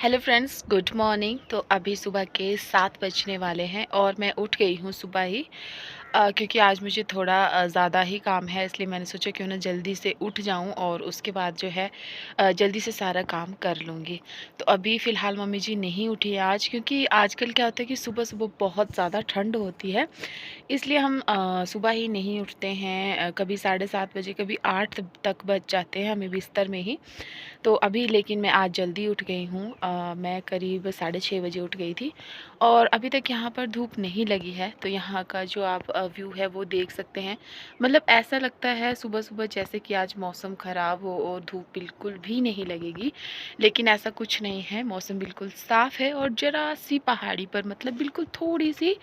Hello friends, good morning. तो अभी सुबह के 7 बजने वाले हैं और मैं उठ गई हूँ सुबह ही, क्योंकि आज मुझे थोड़ा ज़्यादा ही काम है, इसलिए मैंने सोचा क्यों ना जल्दी से उठ जाऊँ और उसके बाद जो है जल्दी से सारा काम कर लूँगी। तो अभी फ़िलहाल मम्मी जी नहीं उठी है आज, क्योंकि आजकल क्या होता है कि सुबह-सुबह बहुत ज़्यादा ठंड होती है, इसलिए हम सुबह ही नहीं उठते हैं। कभी 7:30 बजे, कभी 8 तक बज जाते हैं हमें बिस्तर में ही। तो अभी लेकिन मैं आज जल्दी उठ गई हूँ। मैं करीब 6:30 बजे उठ गई थी और अभी तक यहाँ पर धूप नहीं लगी है। तो यहाँ का जो आप व्यू है वो देख सकते हैं। मतलब ऐसा लगता है सुबह-सुबह जैसे कि आज मौसम ख़राब हो और धूप बिल्कुल भी नहीं लगेगी, लेकिन ऐसा कुछ नहीं है। मौसम बिल्कुल साफ़ है और ज़रा-सी पहाड़ी पर मतलब बिल्कुल थोड़ी-सी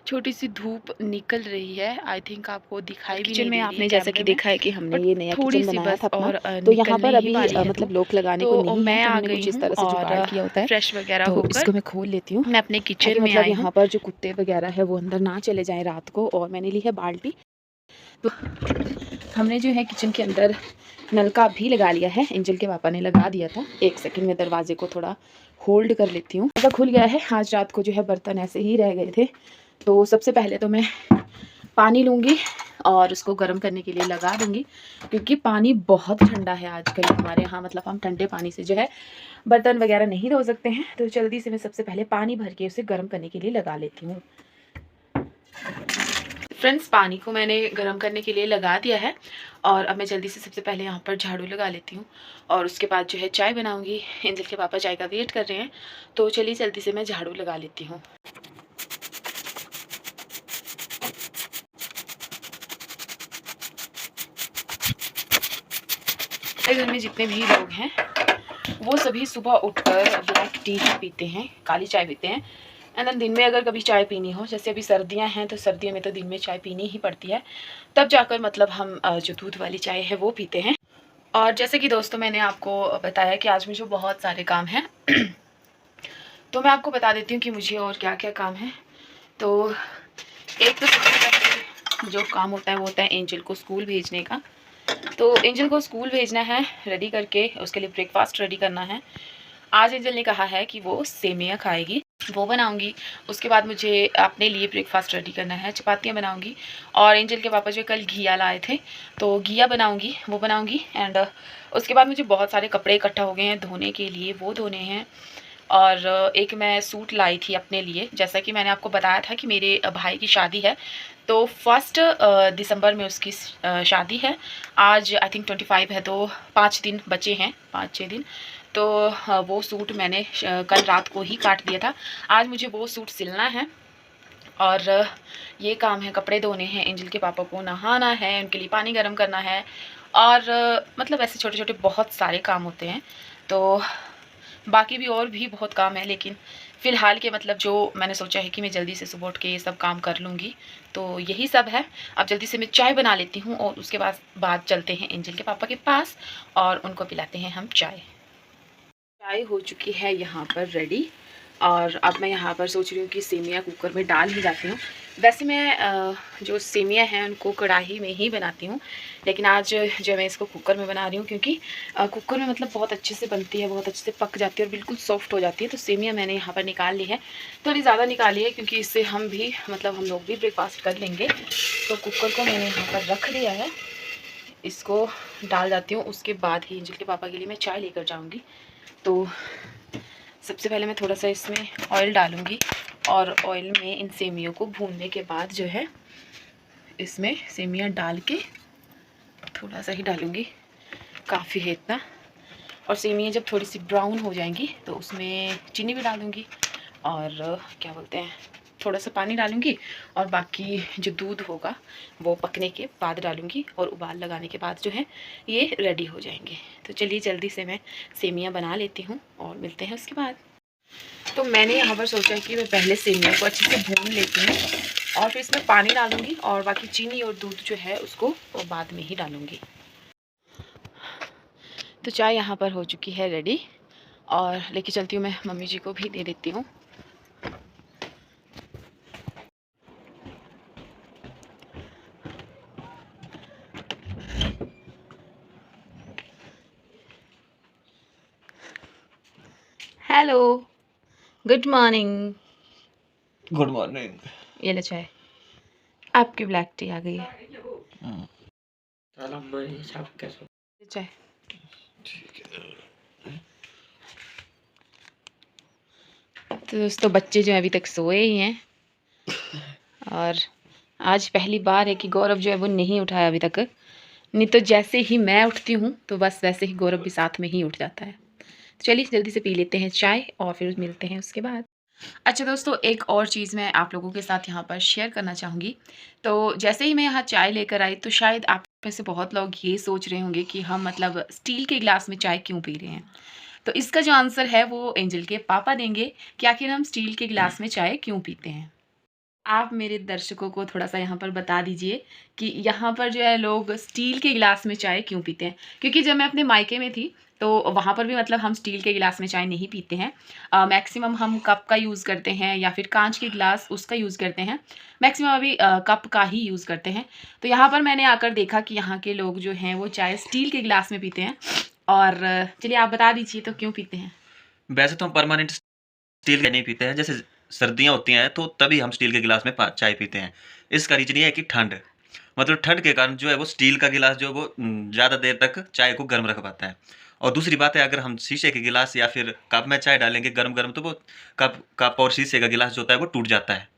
छोटी-सी धूप निकल रही है। आई थिंक आपको दिखाई भी किचन नहीं में दे रही है आपने जैसा कि कैमरे में, देखा है कि हमने बट ये नया किचन थोड़ी-सी बनाया बस था अपना। और तो यहाँ निकलने पर ही अभी वाली है मतलब धूप। लॉक लगाने को तो नहीं है, मैं तो आ हमने गई कुछ इस हूँ तरह से और जुगाड़ किया होता है। फ्रेश वगैरह तो होकर इसको मैं खोल लेती हूँ मैं अपने ताकि किचन में मतलब आई हूँ। यहाँ पर जो कुत्ते वगैरह है वो अंदर ना चले जाएँ रात को। और मैंने ली है बाल्टी। तो हमने जो है किचन के अंदर नलका भी लगा लिया है, एंजल के पापा ने लगा दिया था। 1 सेकंड में दरवाजे को थोड़ा होल्ड कर लेती हूँ। दरवाज़ा खुल गया है। आज रात को जो है बर्तन ऐसे ही रह गए थे, तो सबसे पहले तो मैं पानी लूँगी और उसको गर्म करने के लिए लगा दूँगी, क्योंकि पानी बहुत ठंडा है आजकल हमारे यहाँ। मतलब हम ठंडे पानी से जो है बर्तन वगैरह नहीं धो सकते हैं, तो जल्दी से मैं सबसे पहले पानी भर के उसे गर्म करने के लिए लगा लेती हूँ। फ्रेंड्स, पानी को मैंने गर्म करने के लिए लगा दिया है और अब मैं जल्दी से सबसे पहले यहाँ पर झाड़ू लगा लेती हूँ और उसके बाद जो है चाय बनाऊँगी। एंजल के पापा चाय का वेट कर रहे हैं, तो चलिए जल्दी से मैं झाड़ू लगा लेती हूँ। घर में जितने भी लोग हैं वो सभी सुबह उठकर ब्लैक टी ही पीते हैं, काली चाय पीते हैं। एंड देन दिन में अगर कभी चाय पीनी हो, जैसे अभी सर्दियां हैं तो सर्दियों में तो दिन में चाय पीनी ही पड़ती है, तब जाकर मतलब हम जो दूध वाली चाय है वो पीते हैं। और जैसे कि दोस्तों मैंने आपको बताया कि आज मुझे बहुत सारे काम हैं तो मैं आपको बता देती हूँ कि मुझे और क्या क्या काम है। तो एक तो सबसे पहले जो काम होता है वो होता है एंजल को स्कूल भेजने का। तो एंजल को स्कूल भेजना है रेडी करके, उसके लिए ब्रेकफास्ट रेडी करना है। आज एंजल ने कहा है कि वो सेमिया खाएगी, वो बनाऊंगी। उसके बाद मुझे अपने लिए ब्रेकफास्ट रेडी करना है, चपातियाँ बनाऊंगी। और एंजल के पापा जो कल घिया लाए थे तो घिया बनाऊंगी, वो बनाऊंगी। एंड उसके बाद मुझे बहुत सारे कपड़े इकट्ठा हो गए हैं धोने के लिए, वो धोने हैं। और एक मैं सूट लाई थी अपने लिए, जैसा कि मैंने आपको बताया था कि मेरे भाई की शादी है, तो 1 दिसंबर में उसकी शादी है। आज आई थिंक 25 है, तो 5 दिन बचे हैं, 5-6 दिन। तो वो सूट मैंने कल रात को ही काट दिया था। आज मुझे वो सूट सिलना है और ये काम है, कपड़े धोने हैं, एंजल के पापा को नहाना है, उनके लिए पानी गर्म करना है और मतलब ऐसे छोटे छोटे बहुत सारे काम होते हैं। तो बाकी भी और भी बहुत काम है, लेकिन फ़िलहाल के मतलब जो मैंने सोचा है कि मैं जल्दी से सुबह उठ के ये सब काम कर लूँगी, तो यही सब है। अब जल्दी से मैं चाय बना लेती हूँ और उसके बाद चलते हैं एंजल के पापा के पास और उनको पिलाते हैं हम चाय। चाय हो चुकी है यहाँ पर रेडी और अब मैं यहाँ पर सोच रही हूँ कि सेमिया कुकर में डाल ही जाती हूँ। वैसे मैं जो सेमिया हैं उनको कढ़ाई में ही बनाती हूँ, लेकिन आज जो मैं इसको कुकर में बना रही हूँ, क्योंकि कुकर में मतलब बहुत अच्छे से बनती है, बहुत अच्छे से पक जाती है और बिल्कुल सॉफ्ट हो जाती है। तो सेमिया मैंने यहाँ पर निकाल ली है, थोड़ी ज़्यादा निकाली है क्योंकि इससे हम भी मतलब हम लोग भी ब्रेकफास्ट कर लेंगे। तो कुकर को मैंने यहाँ पर रख दिया है, इसको डाल जाती हूँ। उसके बाद ही एंजल के पापा के लिए मैं चाय लेकर जाऊँगी। तो सबसे पहले मैं थोड़ा सा इसमें ऑयल डालूँगी और ऑयल में इन सेमियों को भूनने के बाद जो है इसमें सेमियाँ डाल के थोड़ा सा ही डालूँगी, काफ़ी है इतना। और सेमियाँ जब थोड़ी सी ब्राउन हो जाएंगी तो उसमें चीनी भी डालूँगी और क्या बोलते हैं, थोड़ा सा पानी डालूँगी और बाकी जो दूध होगा वो पकने के बाद डालूँगी और उबाल लगाने के बाद जो है ये रेडी हो जाएंगे। तो चलिए जल्दी से मैं सेमियाँ बना लेती हूँ और मिलते हैं उसके बाद। तो मैंने यहाँ पर सोचा कि मैं पहले सेमिया को अच्छे से भून लेती हूँ और फिर इसमें पानी डालूँगी और बाकी चीनी और दूध जो है उसको बाद में ही डालूँगी। तो चाय यहाँ पर हो चुकी है रेडी और लेके चलती हूँ, मैं मम्मी जी को भी दे देती हूँ। Hello, good morning. Good morning. ये लो चाय, आपकी ब्लैक टी आ गई है। चाय तो दोस्तों बच्चे जो हैं अभी तक सोए ही हैं और आज पहली बार है कि गौरव जो है वो नहीं उठाया अभी तक। नहीं तो जैसे ही मैं उठती हूँ तो बस वैसे ही गौरव भी साथ में ही उठ जाता है। तो चलिए जल्दी से पी लेते हैं चाय और फिर मिलते हैं उसके बाद। अच्छा दोस्तों, एक और चीज़ मैं आप लोगों के साथ यहाँ पर शेयर करना चाहूँगी। तो जैसे ही मैं यहाँ चाय लेकर आई तो शायद आप में से बहुत लोग ये सोच रहे होंगे कि हम मतलब स्टील के गिलास में चाय क्यों पी रहे हैं। तो इसका जो आंसर है वो एंजल के पापा देंगे कि आखिर हम स्टील के गिलास में चाय क्यों पीते हैं। आप मेरे दर्शकों को थोड़ा-सा यहाँ पर बता दीजिए कि यहाँ पर जो है लोग स्टील के गिलास में चाय क्यों पीते हैं? क्योंकि जब मैं अपने मायके में थी, तो वहाँ पर भी मतलब हम स्टील के गिलास में चाय नहीं पीते हैं। मैक्सिमम हम कप का यूज़ करते हैं या फिर काँच के गिलास उसका यूज़ करते हैं। मैक्सिमम अभी कप का ही यूज़ करते हैं। तो यहाँ पर मैंने आकर देखा कि यहाँ के लोग जो हैं वो चाय स्टील के गिलास में पीते हैं और चलिए आप बता दीजिए तो क्यों पीते हैं? वैसे तो हम परमानेंट स्टील का नहीं पीते हैं, जैसे सर्दियाँ होती हैं तो तभी हम स्टील के गिलास में चाय पीते हैं। इसका रीज़न ये है कि ठंड, मतलब ठंड के कारण जो है वो स्टील का गिलास जो है वो ज़्यादा देर तक चाय को गर्म रख पाता है। और दूसरी बात है, अगर हम शीशे के गिलास या फिर कप में चाय डालेंगे गरम-गरम, तो वो कप कप और शीशे का गिलास जो होता है वो टूट जाता है,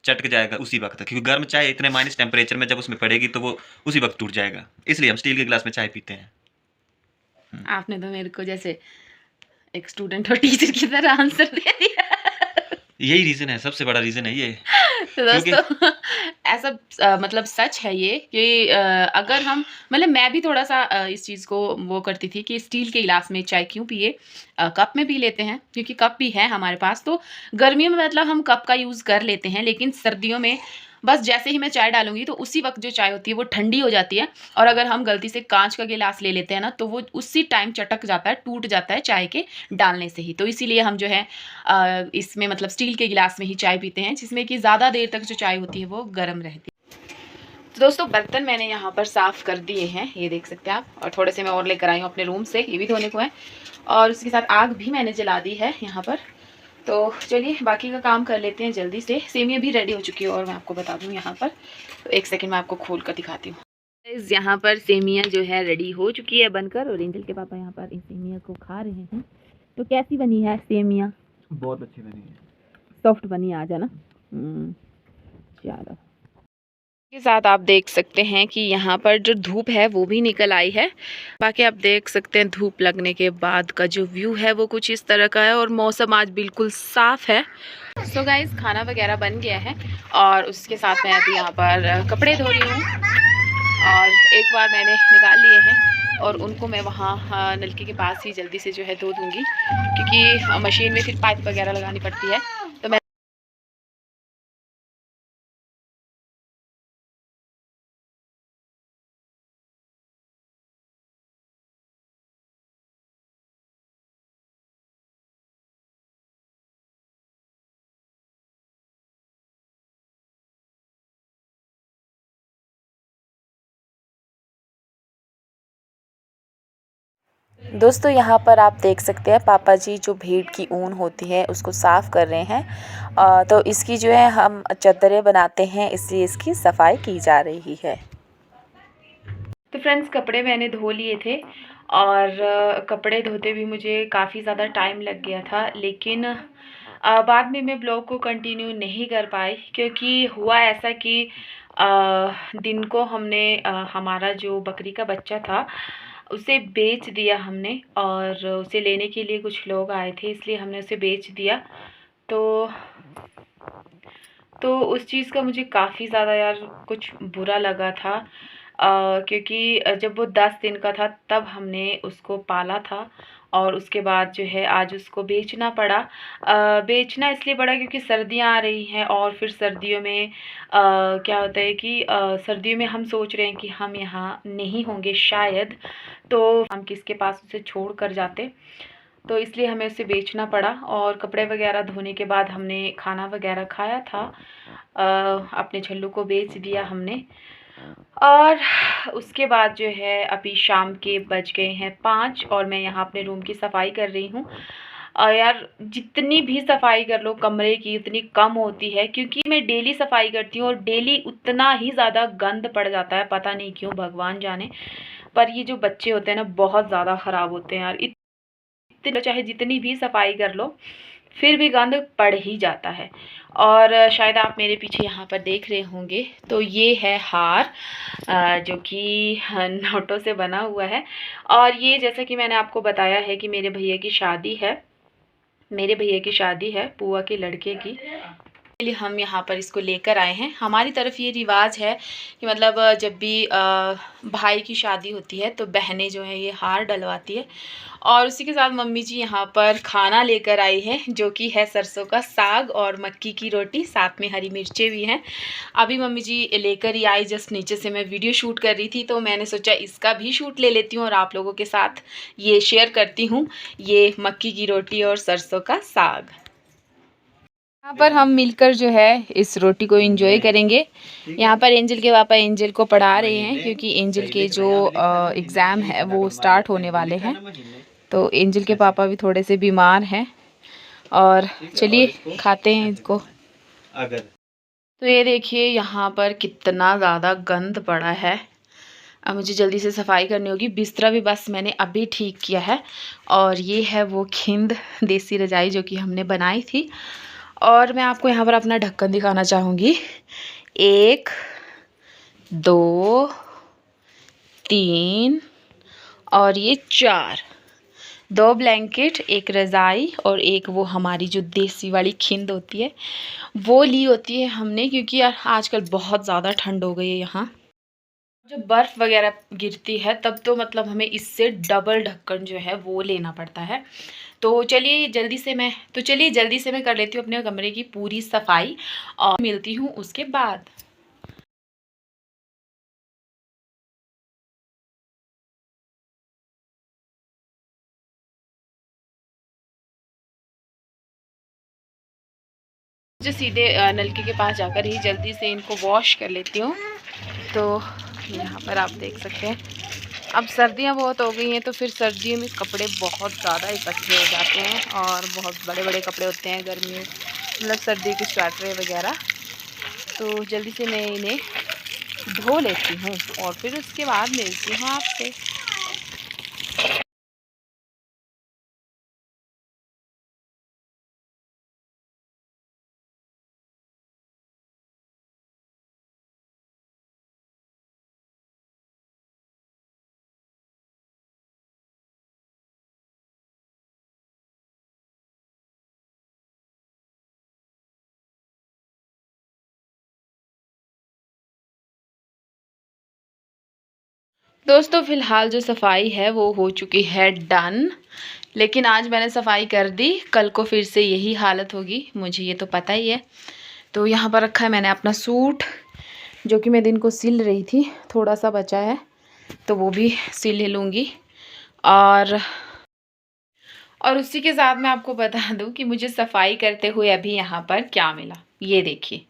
चटक जाएगा उसी वक़्त, क्योंकि गर्म चाय इतने माइनस टेम्परेचर में जब उसमें पड़ेगी तो वो उसी वक़्त टूट जाएगा। इसलिए हम स्टील के गिलास में चाय पीते हैं। आपने तो मेरे को जैसे एक स्टूडेंट और टीचर की तरह आंसर दे दिया। यही रीज़न है, सबसे बड़ा रीज़न है ये। तो क्योंकि दोस्तों ऐसा मतलब सच है ये कि अगर हम मतलब मैं भी थोड़ा-सा इस चीज़ को वो करती थी कि स्टील के गिलास में चाय क्यों पिए, कप में पी लेते हैं क्योंकि कप भी है हमारे पास। तो गर्मियों में मतलब हम कप का यूज़ कर लेते हैं, लेकिन सर्दियों में बस जैसे ही मैं चाय डालूँगी तो उसी वक़्त जो चाय होती है वो ठंडी हो जाती है और अगर हम गलती से काँच का गिलास ले लेते हैं ना, तो वो उसी टाइम चटक जाता है, टूट जाता है चाय के डालने से ही। तो इसीलिए हम जो है इसमें मतलब स्टील के गिलास में ही चाय पीते हैं, जिसमें कि ज़्यादा देर तक जो चाय होती है वो गर्म रहती है। तो दोस्तों बर्तन मैंने यहाँ पर साफ़ कर दिए हैं, ये देख सकते हैं आप, और थोड़े से मैं और लेकर आई हूँ अपने रूम से, ये भी धोने को है और उसके साथ आग भी मैंने जला दी है यहाँ पर। तो चलिए बाकी का काम कर लेते हैं जल्दी से। सेमिया भी रेडी हो चुकी है और मैं आपको बता दूँ यहाँ पर, तो एक सेकंड मैं आपको खोल कर दिखाती हूँ। यहाँ पर सेमिया जो है रेडी हो चुकी है बनकर और एंजल के पापा यहाँ पर इस सेमिया को खा रहे हैं। तो कैसी बनी है सेमिया? बहुत अच्छी बनी है, सॉफ्ट बनी आज है ना। चलो के साथ आप देख सकते हैं कि यहाँ पर जो धूप है वो भी निकल आई है। बाकी आप देख सकते हैं धूप लगने के बाद का जो व्यू है वो कुछ इस तरह का है और मौसम आज बिल्कुल साफ़ है। सो गाइस खाना वगैरह बन गया है और उसके साथ मैं अभी यहाँ पर कपड़े धो रही हूँ और एक बार मैंने निकाल लिए हैं और उनको मैं वहाँ नलके के पास ही जल्दी से जो है धो दूँगी, क्योंकि मशीन में फिर पाइप वगैरह लगानी पड़ती है। तो मैं दोस्तों यहाँ पर आप देख सकते हैं पापा जी जो भेड़ की ऊन होती है उसको साफ़ कर रहे हैं। तो इसकी जो है हम चद्दरें बनाते हैं, इसलिए इसकी सफाई की जा रही है। तो फ्रेंड्स कपड़े मैंने धो लिए थे और कपड़े धोते भी मुझे काफ़ी ज़्यादा टाइम लग गया था, लेकिन बाद में मैं ब्लॉग को कंटिन्यू नहीं कर पाई क्योंकि हुआ ऐसा कि दिन को हमने हमारा जो बकरी का बच्चा था उसे बेच दिया हमने और उसे लेने के लिए कुछ लोग आए थे, इसलिए हमने उसे बेच दिया। तो उस चीज़ का मुझे काफ़ी ज़्यादा यार कुछ बुरा लगा था, क्योंकि जब वो 10 दिन का था तब हमने उसको पाला था और उसके बाद जो है आज उसको बेचना पड़ा। बेचना इसलिए पड़ा क्योंकि सर्दियाँ आ रही हैं और फिर सर्दियों में क्या होता है कि सर्दियों में हम सोच रहे हैं कि हम यहाँ नहीं होंगे शायद, तो हम किसके पास उसे छोड़ कर जाते, तो इसलिए हमें उसे बेचना पड़ा। और कपड़े वगैरह धोने के बाद हमने खाना वगैरह खाया था, अपने छल्लू को बेच दिया हमने और उसके बाद जो है अभी शाम के बज गए हैं 5 और मैं यहाँ अपने रूम की सफाई कर रही हूँ। और यार जितनी भी सफाई कर लो कमरे की उतनी कम होती है, क्योंकि मैं डेली सफाई करती हूँ और डेली उतना ही ज़्यादा गंद पड़ जाता है, पता नहीं क्यों, भगवान जाने। पर ये जो बच्चे होते हैं ना बहुत ज़्यादा ख़राब होते हैं यार। इतने चाहे जितनी भी सफाई कर लो फिर भी गंद पड़ ही जाता है। और शायद आप मेरे पीछे यहाँ पर देख रहे होंगे, तो ये है हार जो कि नोटों से बना हुआ है। और ये जैसा कि मैंने आपको बताया है कि मेरे भैया की शादी है, बुआ के लड़के की, इसलिए हम यहाँ पर इसको लेकर आए हैं। हमारी तरफ ये रिवाज है कि मतलब जब भी भाई की शादी होती है तो बहनें जो है ये हार डलवाती है। और उसी के साथ मम्मी जी यहाँ पर खाना लेकर आई है, जो कि है सरसों का साग और मक्की की रोटी, साथ में हरी मिर्चें भी हैं। अभी मम्मी जी लेकर ही आई, जस्ट नीचे से मैं वीडियो शूट कर रही थी तो मैंने सोचा इसका भी शूट ले लेती हूँ और आप लोगों के साथ ये शेयर करती हूँ, ये मक्की की रोटी और सरसों का साग। यहाँ पर हम मिलकर जो है इस रोटी को एंजॉय करेंगे। यहाँ पर एंजल के पापा एंजल को पढ़ा रहे हैं, क्योंकि एंजल के जो एग्ज़ाम है वो स्टार्ट होने वाले हैं, तो एंजल के पापा भी थोड़े से बीमार हैं। और चलिए खाते हैं इसको। तो ये देखिए यहाँ पर कितना ज़्यादा गंद पड़ा है। अब मुझे जल्दी से सफाई करनी होगी। बिस्तरा भी बस मैंने अभी ठीक किया है। और ये है वो खिंद देसी रजाई जो कि हमने बनाई थी। और मैं आपको यहाँ पर अपना ढक्कन दिखाना चाहूँगी। 1 2 3 और ये 4, 2 ब्लैंकेट, 1 रज़ाई और एक वो हमारी जो देसी वाली खिंद होती है वो ली होती है हमने, क्योंकि यार आजकल बहुत ज़्यादा ठंड हो गई है। यहाँ जब बर्फ़ वगैरह गिरती है तब तो मतलब हमें इससे डबल ढक्कन जो है वो लेना पड़ता है। तो चलिए जल्दी से मैं कर लेती हूँ अपने कमरे की पूरी सफाई और मिलती हूँ उसके बाद। जो सीधे नलके के पास जाकर ही जल्दी से इनको वॉश कर लेती हूँ। तो यहाँ पर आप देख सकते हैं, अब सर्दियाँ बहुत हो गई हैं तो फिर सर्दियों में कपड़े बहुत ज़्यादा इकट्ठे हो जाते हैं और बहुत बड़े बड़े कपड़े होते हैं गर्मियों, मतलब सर्दी के स्वेटर वगैरह। तो जल्दी से मैं इन्हें धो लेती हूँ और फिर उसके बाद मिलती हूँ आपसे। दोस्तों फ़िलहाल जो सफाई है वो हो चुकी है डन, लेकिन आज मैंने सफाई कर दी, कल को फिर से यही हालत होगी, मुझे ये तो पता ही है। तो यहाँ पर रखा है मैंने अपना सूट, जो कि मैं दिन को सिल रही थी, थोड़ा सा बचा है तो वो भी सिल लूँगी। और उसी के साथ मैं आपको बता दूँ कि मुझे सफाई करते हुए अभी यहाँ पर क्या मिला, ये देखिए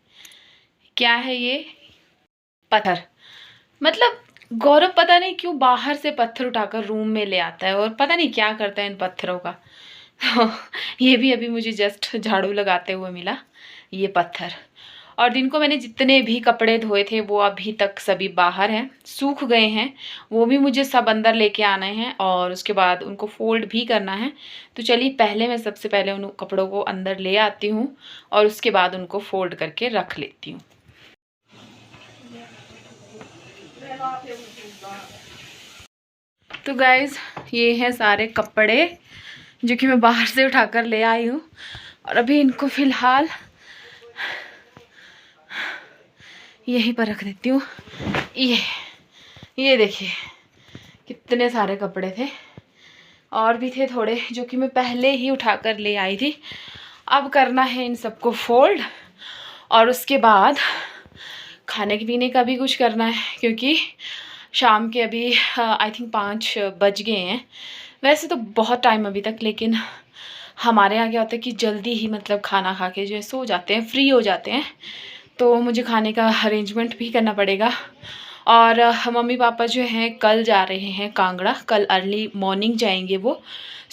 क्या है ये, पत्थर। मतलब गौरव पता नहीं क्यों बाहर से पत्थर उठाकर रूम में ले आता है और पता नहीं क्या करता है इन पत्थरों का। तो ये भी अभी मुझे जस्ट झाड़ू लगाते हुए मिला ये पत्थर। और दिन को मैंने जितने भी कपड़े धोए थे वो अभी तक सभी बाहर हैं, सूख गए हैं, वो भी मुझे सब अंदर लेके आने हैं और उसके बाद उनको फोल्ड भी करना है। तो चलिए पहले मैं सबसे पहले उन कपड़ों को अंदर ले आती हूँ और उसके बाद उनको फोल्ड करके रख लेती हूँ। तो गाइज़ ये हैं सारे कपड़े जो कि मैं बाहर से उठाकर ले आई हूँ और अभी इनको फ़िलहाल यहीं पर रख देती हूँ। ये देखिए कितने सारे कपड़े थे, और भी थे थोड़े जो कि मैं पहले ही उठाकर ले आई थी। अब करना है इन सबको फोल्ड और उसके बाद खाने पीने का भी कुछ करना है, क्योंकि शाम के अभी आई थिंक 5 बज गए हैं। वैसे तो बहुत टाइम अभी तक, लेकिन हमारे यहाँ क्या होता है कि जल्दी ही मतलब खाना खा के जो है सो जाते हैं, फ्री हो जाते हैं। तो मुझे खाने का अरेंजमेंट भी करना पड़ेगा। और मम्मी पापा जो हैं कल जा रहे हैं कांगड़ा, कल अर्ली मॉर्निंग जाएंगे वो।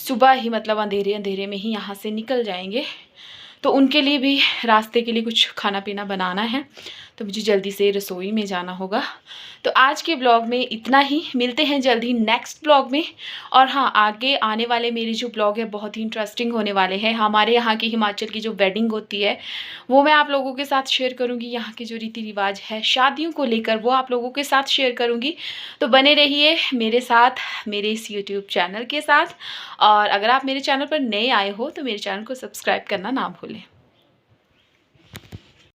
सुबह ही मतलब अंधेरे अंधेरे में ही यहाँ से निकल जाएंगे। तो उनके लिए भी रास्ते के लिए कुछ खाना पीना बनाना है, तो मुझे जल्दी से रसोई में जाना होगा। तो आज के ब्लॉग में इतना ही, मिलते हैं जल्दी नेक्स्ट ब्लॉग में। और हाँ, आगे आने वाले मेरे जो ब्लॉग है बहुत ही इंटरेस्टिंग होने वाले हैं। हमारे यहाँ की हिमाचल की जो वेडिंग होती है वो मैं आप लोगों के साथ शेयर करूँगी। यहाँ के जो रीति रिवाज है शादियों को लेकर वो आप लोगों के साथ शेयर करूँगी। तो बने रहिए मेरे साथ, मेरे इस यूट्यूब चैनल के साथ। और अगर आप मेरे चैनल पर नए आए हो तो मेरे चैनल को सब्सक्राइब करना ना भूलें।